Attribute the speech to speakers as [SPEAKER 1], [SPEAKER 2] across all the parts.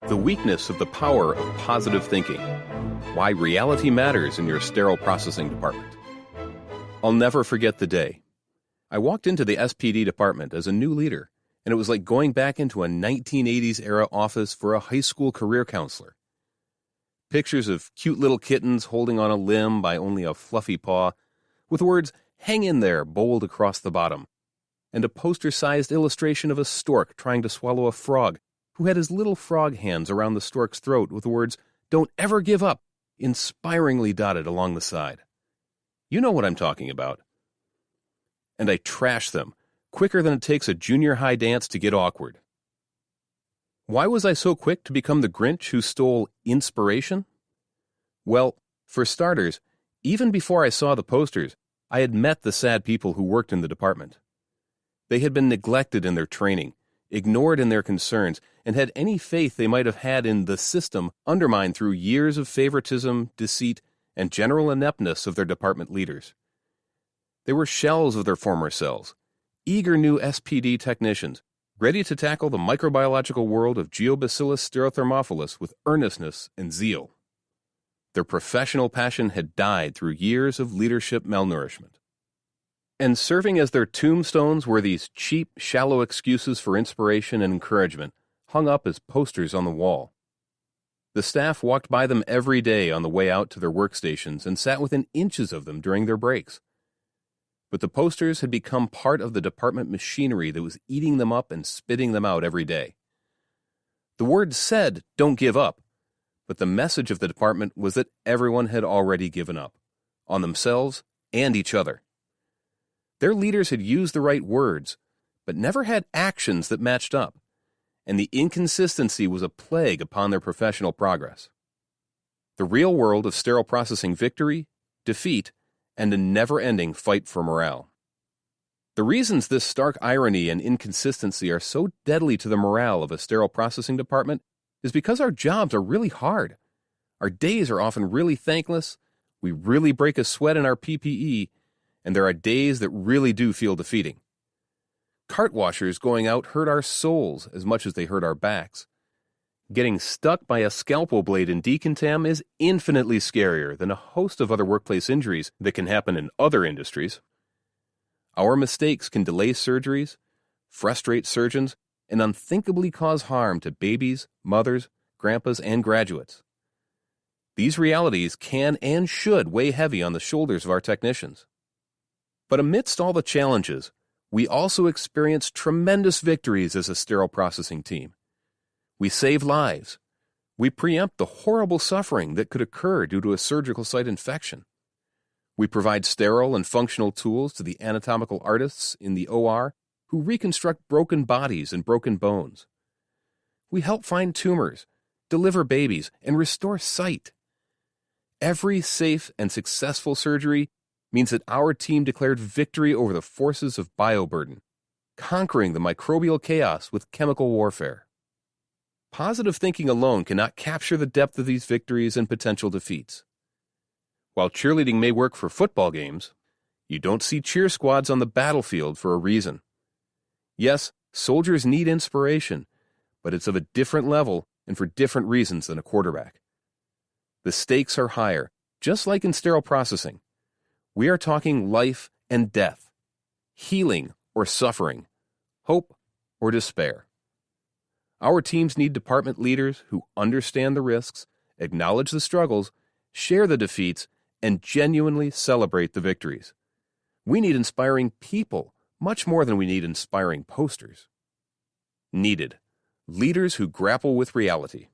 [SPEAKER 1] The weakness of the power of positive thinking. Why reality matters in your sterile processing department. I'll never forget the day. I walked into the SPD department as a new leader, and it was like going back into a 1980s era office for a high school career counselor. Pictures of cute little kittens holding on a limb by only a fluffy paw, with words "hang in there" bowled across the bottom, and a poster-sized illustration of a stork trying to swallow a frog, who had his little frog hands around the stork's throat with the words "don't ever give up" inspiringly dotted along the side. You know what I'm talking about. And I trashed them, quicker than it takes a junior high dance to get awkward. Why was I so quick to become the Grinch who stole inspiration? Well, for starters, even before I saw the posters, I had met the sad people who worked in the department. They had been neglected in their training, ignored in their concerns, and had any faith they might have had in the system undermined through years of favoritism, deceit, and general ineptness of their department leaders. They were shells of their former selves, eager new SPD technicians, ready to tackle the microbiological world of Geobacillus stereothermophilus with earnestness and zeal. Their professional passion had died through years of leadership malnourishment. And serving as their tombstones were these cheap, shallow excuses for inspiration and encouragement, hung up as posters on the wall. The staff walked by them every day on the way out to their workstations and sat within inches of them during their breaks. But the posters had become part of the department machinery that was eating them up and spitting them out every day. The word said, "don't give up," but the message of the department was that everyone had already given up, on themselves and each other. Their leaders had used the right words, but never had actions that matched up, and the inconsistency was a plague upon their professional progress. The real world of sterile processing victory, defeat, and a never-ending fight for morale. The reasons this stark irony and inconsistency are so deadly to the morale of a sterile processing department is because our jobs are really hard. Our days are often really thankless, we really break a sweat in our PPE, and there are days that really do feel defeating. Cart washers going out hurt our souls as much as they hurt our backs. Getting stuck by a scalpel blade in decontam is infinitely scarier than a host of other workplace injuries that can happen in other industries. Our mistakes can delay surgeries, frustrate surgeons, and unthinkably cause harm to babies, mothers, grandpas, and graduates. These realities can and should weigh heavy on the shoulders of our technicians. But amidst all the challenges, we also experience tremendous victories as a sterile processing team. We save lives. We preempt the horrible suffering that could occur due to a surgical site infection. We provide sterile and functional tools to the anatomical artists in the OR who reconstruct broken bodies and broken bones. We help find tumors, deliver babies, and restore sight. Every safe and successful surgery means that our team declared victory over the forces of bioburden, conquering the microbial chaos with chemical warfare. Positive thinking alone cannot capture the depth of these victories and potential defeats. While cheerleading may work for football games, you don't see cheer squads on the battlefield for a reason. Yes, soldiers need inspiration, but it's of a different level and for different reasons than a quarterback. The stakes are higher, just like in sterile processing. We are talking life and death, healing or suffering, hope or despair. Our teams need department leaders who understand the risks, acknowledge the struggles, share the defeats, and genuinely celebrate the victories. We need inspiring people, much more than we need inspiring posters. Needed. Leaders who grapple with reality.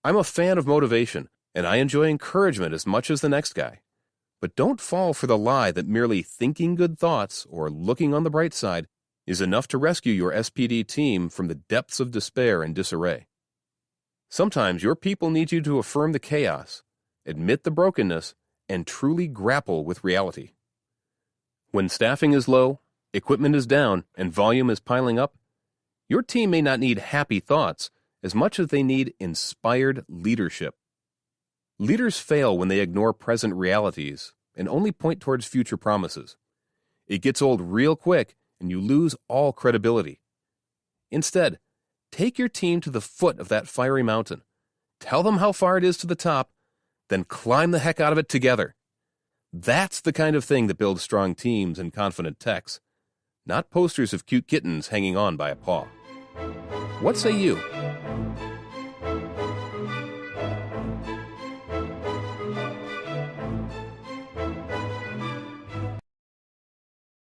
[SPEAKER 1] I'm a fan of motivation, and I enjoy encouragement as much as the next guy. But don't fall for the lie that merely thinking good thoughts or looking on the bright side is enough to rescue your SPD team from the depths of despair and disarray. Sometimes your people need you to affirm the chaos, admit the brokenness, and truly grapple with reality. When staffing is low, equipment is down, and volume is piling up, your team may not need happy thoughts as much as they need inspired leadership. Leaders fail when they ignore present realities and only point towards future promises. It gets old real quick and you lose all credibility. Instead, Take your team to the foot of that fiery mountain. Tell them how far it is to the top, then climb the heck out of it together. That's the kind of thing that builds strong teams and confident techs, not posters of cute kittens hanging on by a paw. What say you?